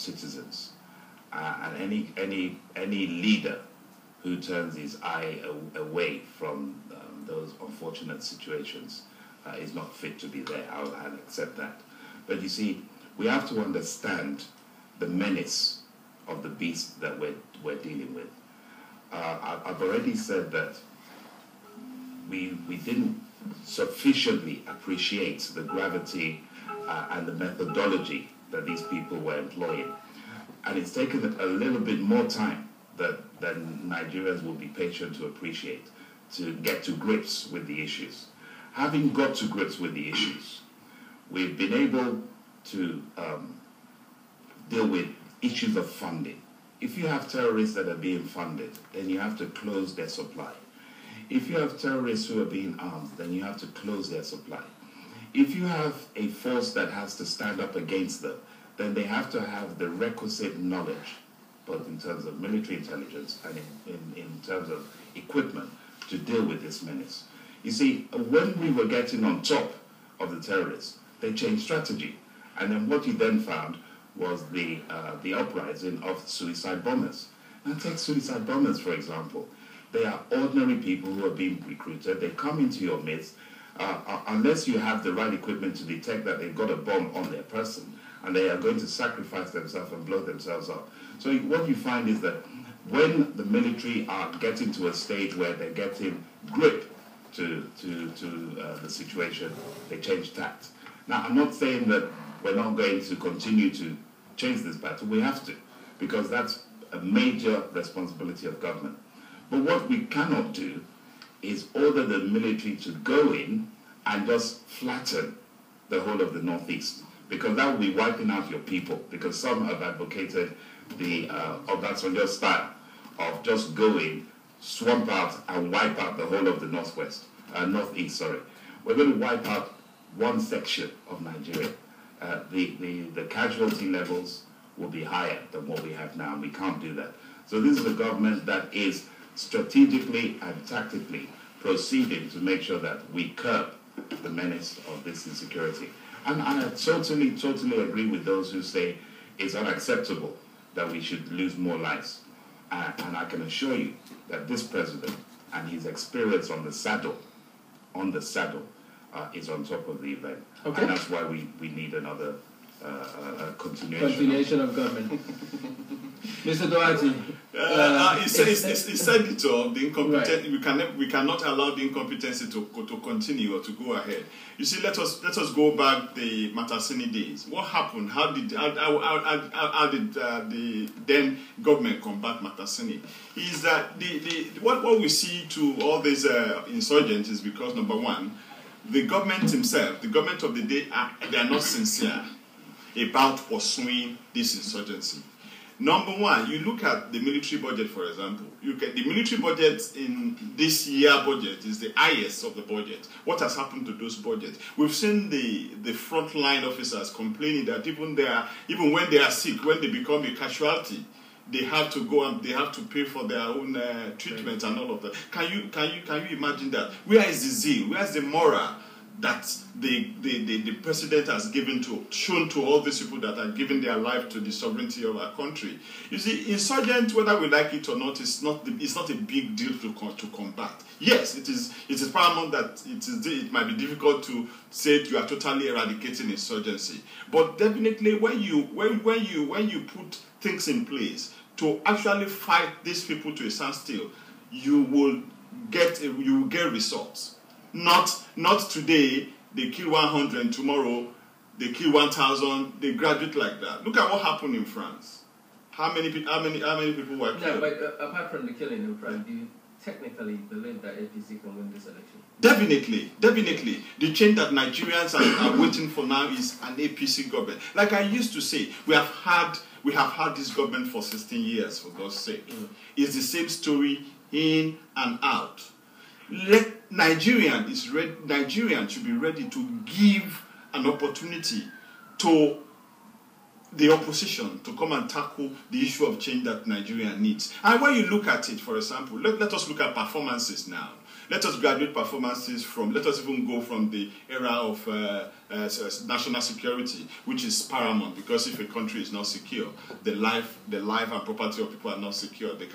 citizens. And any leader who turns his eye away from those unfortunate situations is not fit to be there. I'll accept that. But you see, we have to understand the menace of the beast that we're dealing with. I've already said that we didn't sufficiently appreciate the gravity and the methodology that these people were employing. And it's taken a little bit more time than Nigerians will be patient to appreciate to get to grips with the issues. Having got to grips with the issues, we've been able to deal with issues of funding. If you have terrorists that are being funded, then you have to close their supply. If you have terrorists who are being armed, then you have to close their supply. If you have a force that has to stand up against them, then they have to have the requisite knowledge, both in terms of military intelligence and in terms of equipment, to deal with this menace. You see, when we were getting on top of the terrorists, they changed strategy. And then what you then found was the uprising of suicide bombers. Now take suicide bombers, for example. They are ordinary people who are being recruited. They come into your midst. Unless you have the right equipment to detect that they've got a bomb on their person, and they are going to sacrifice themselves and blow themselves up. So what you find is that when the military are getting to a stage where they're getting grip to the situation, they change tact. Now, I'm not saying that we're not going to continue to change this battle. We have to, because that's a major responsibility of government. But what we cannot do is order the military to go in and just flatten the whole of the Northeast, because that will be wiping out your people, because some have advocated the Obasanjo style of just going, swamp out and wipe out the whole of the Northeast. We're going to wipe out one section of Nigeria. The casualty levels will be higher than what we have now, and we can't do that. So this is a government that is strategically and tactically proceeding to make sure that we curb the menace of this insecurity. And I totally agree with those who say it's unacceptable that we should lose more lives. And I can assure you that this president and his experience on the saddle is on top of the event. Okay. And that's why we need another continuation of government. Mr. Doherty. He said it all. The incompetent. Right. We cannot allow the incompetency to continue or to go ahead. You see, let us go back the Matasini days. What happened? How did the then government combat Matasini? Is that what we see to all these insurgents is because, number one, the government himself, the government of the day, they are not sincere about pursuing this insurgency. Number one, you look at the military budget, for example. You get the military budget in this year budget is the highest of the budget. What has happened to those budgets? We've seen the frontline officers complaining that even when they are sick, when they become a casualty, they have to go and they have to pay for their own treatment and all of that. Can you imagine that? Where is the zeal? Where is the moral that the president has shown to all these people that are giving their life to the sovereignty of our country? You see, insurgent, whether we like it or not, it's not a big deal to combat. Yes, it is paramount that it might be difficult to say you are totally eradicating insurgency, but definitely when you put things in place to actually fight these people to a standstill, you will get results. Not today, they kill 100, tomorrow they kill 1,000, they graduate like that. Look at what happened in France. How many people were killed? No, but apart from the killing in France, do you technically believe that APC can win this election? Definitely. The change that Nigerians are waiting for now is an APC government. Like I used to say, we have had this government for 16 years, for God's sake. It's the same story in and out. Nigerian should be ready to give an opportunity to the opposition to come and tackle the issue of change that Nigeria needs. And when you look at it, for example, let us look at performances now. Let us graduate performances from, let us even go from the era of national security, which is paramount, because if a country is not secure, the life and property of people are not secure. You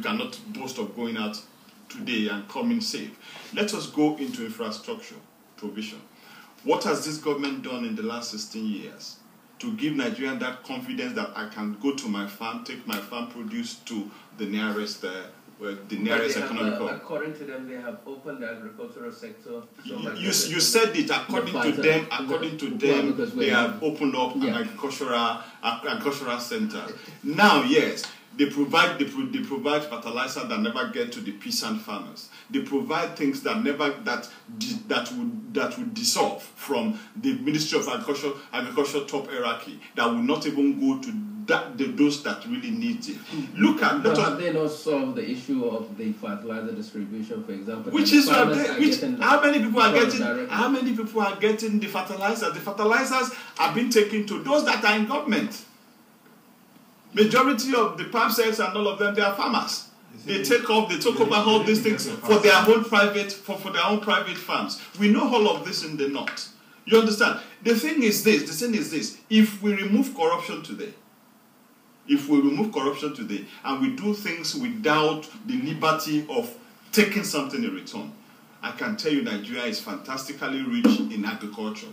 cannot boast of going out today and coming safe. Let us go into infrastructure provision. What has this government done in the last 16 years to give Nigerians that confidence that I can go to my farm, take my farm produce to the nearest economic hub? According to them, they have opened the agricultural sector. You said it. According to them, they have opened up an agricultural center. Now, yes, they provide fertilizer that never get to the peasant farmers. They provide things that would dissolve from the Ministry of Agriculture top hierarchy, that will not even go to those that really need it. Have they not solved the issue of the fertilizer distribution, for example? How many people are getting the fertilizers? The fertilizers are being taken to those that are in government. Majority of the palm sales and all of them, they are farmers. They take over all these things for their own private farms. We know all of this in the north. You understand? The thing is this. If we remove corruption today, and we do things without the liberty of taking something in return, I can tell you Nigeria is fantastically rich in agriculture.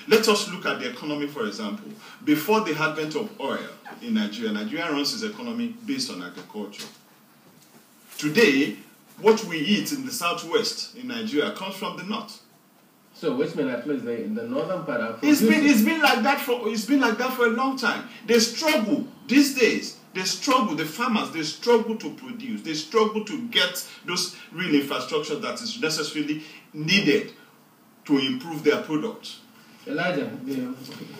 Let us look at the economy, for example. Before the advent of oil in Nigeria runs its economy based on agriculture. Today, what we eat in the southwest in Nigeria comes from the north. So, which means at least in the northern part of it's been like that for a long time. They struggle these days. The farmers, they struggle to produce. They struggle to get those real infrastructure that is necessarily needed to improve their products. Elijah,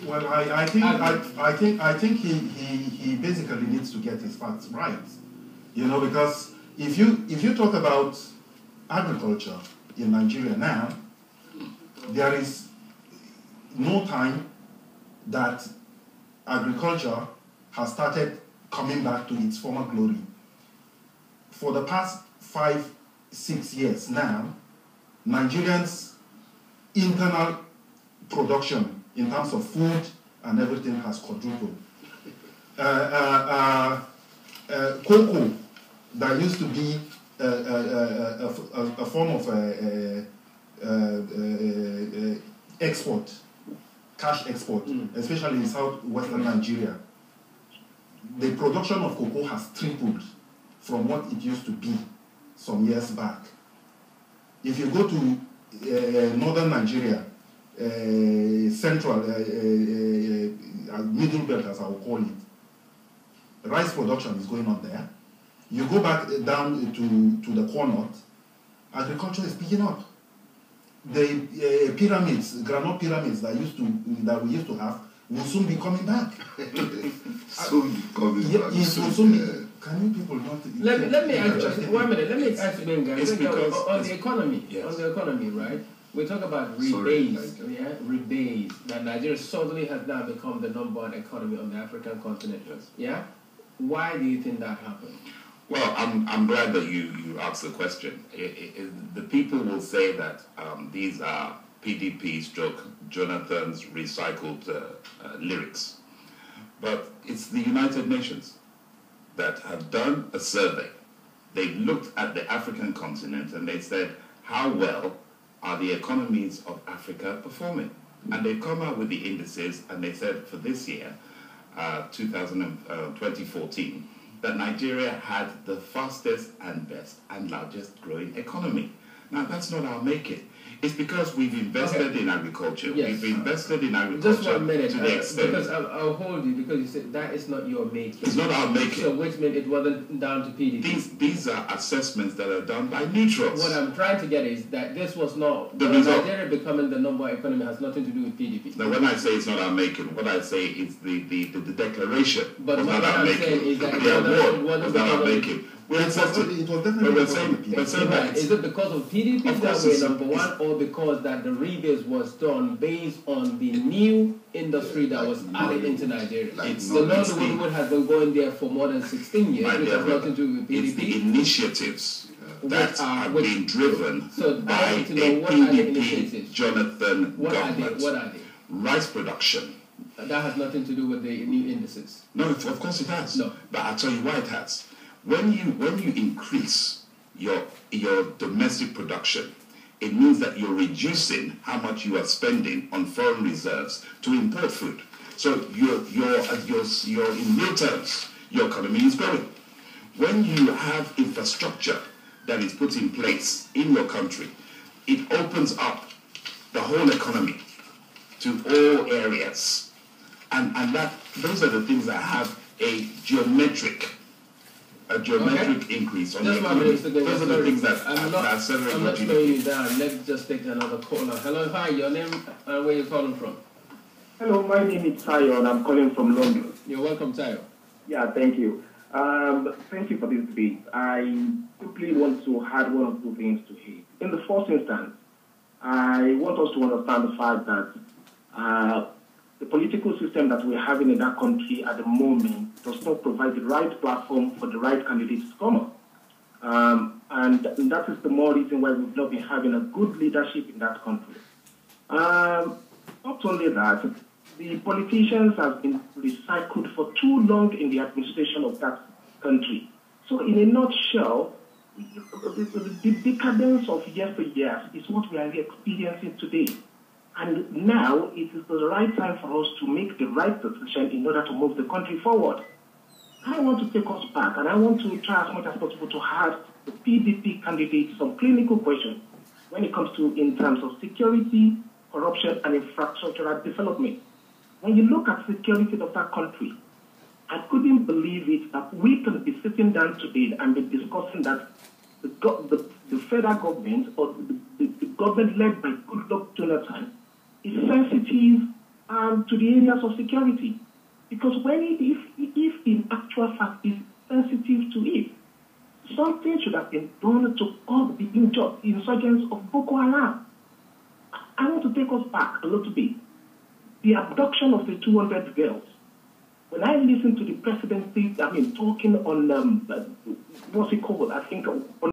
well, I think he basically needs to get his facts right, because if you talk about agriculture in Nigeria now, there is no time that agriculture has started coming back to its former glory. For the past 5-6 years now, Nigerians' internal production in terms of food and everything has quadrupled. Cocoa that used to be a form of export, cash export, especially in southwestern Nigeria, the production of cocoa has tripled from what it used to be some years back. If you go to northern Nigeria, central, middle belt as I will call it, rice production is going on there. You go back down to the core north, agriculture is picking up. The pyramids, granite pyramids that we used to have will soon be coming back. Can you people not? Let me ask you 1 minute. Let me ask you again, guys. On the economy, yes. On the economy, right? We talk about rebates, rebates. That Nigeria suddenly has now become the #1 economy on the African continent. Yes. Yeah. Why do you think that happened? Well, I'm glad that you asked the question. The people will say that these are PDP Jonathan's recycled lyrics. But it's the United Nations that have done a survey. They looked at the African continent and they said, how well are the economies of Africa performing? And they've come out with the indices and they said for this year, 2014, that Nigeria had the fastest and best and largest growing economy. Now, that's not our making. It's because we've invested in agriculture. Yes. We've invested in agriculture Just 1 minute, to the extent. because I'll hold you, because you said that is not your making. It's not our making. So which means it wasn't down to PDP. These are assessments that are done by neutrals. What I'm trying to get is that this was not... The result. Nigeria becoming the #1 economy has nothing to do with PDP. Now, when I say it's not our making, what I say is the declaration But was what not our I'm making. saying is that The award it was wasn't not our because of- making. We're It was definitely we're because saying, of the we're saying that Is it because of PDP Of that course we're it's- #1, or because that the rebates was done based on the new industry that was added into Nigeria? It's The not- it's Nollywood has been going there for more than 16 years, My which dear has brother, nothing to do with it's the PDP. initiatives that are being driven by a PDP Jonathan government. What are they? Rice production. That has nothing to do with the new indices. No, of course it has. No. But I'll tell you why it has. When you increase your domestic production, it means that you're reducing how much you are spending on foreign reserves to import food. So in real terms, your economy is growing. When you have infrastructure that is put in place in your country, it opens up the whole economy to all areas. And those are the things that have a geometric increase on the economy. Those are the things that I'm not slowing you down. Let's just take another caller. Hello, hi, your name and where you're calling from? Hello, my name is Tayo and I'm calling from London. You're welcome, Tayo. Yeah, thank you. Thank you for this debate. I simply want to add one or two things to it. In the first instance, I want us to understand the fact that the political system that we're having in that country at the moment does not provide the right platform for the right candidates to come up. And that is the more reason why we've not been having a good leadership in that country. Not only that, the politicians have been recycled for too long in the administration of that country. So in a nutshell, the decadence of yesteryear is what we are experiencing today. And now it is the right time for us to make the right decision in order to move the country forward. I want to take us back, and I want to try as much as possible to ask the PDP candidates some clinical questions when it comes to in terms of security, corruption, and infrastructural development. When you look at security of that country, I couldn't believe it that we can be sitting down today and be discussing that the federal government or the government led by Goodluck Jonathan is sensitive to the areas of security. Because if in actual fact is sensitive to it, something should have been done to curb the insurgents of Boko Haram. I want to take us back a little bit. The abduction of the 200 girls. When I listen to the presidency, talking on, what's it called? I think on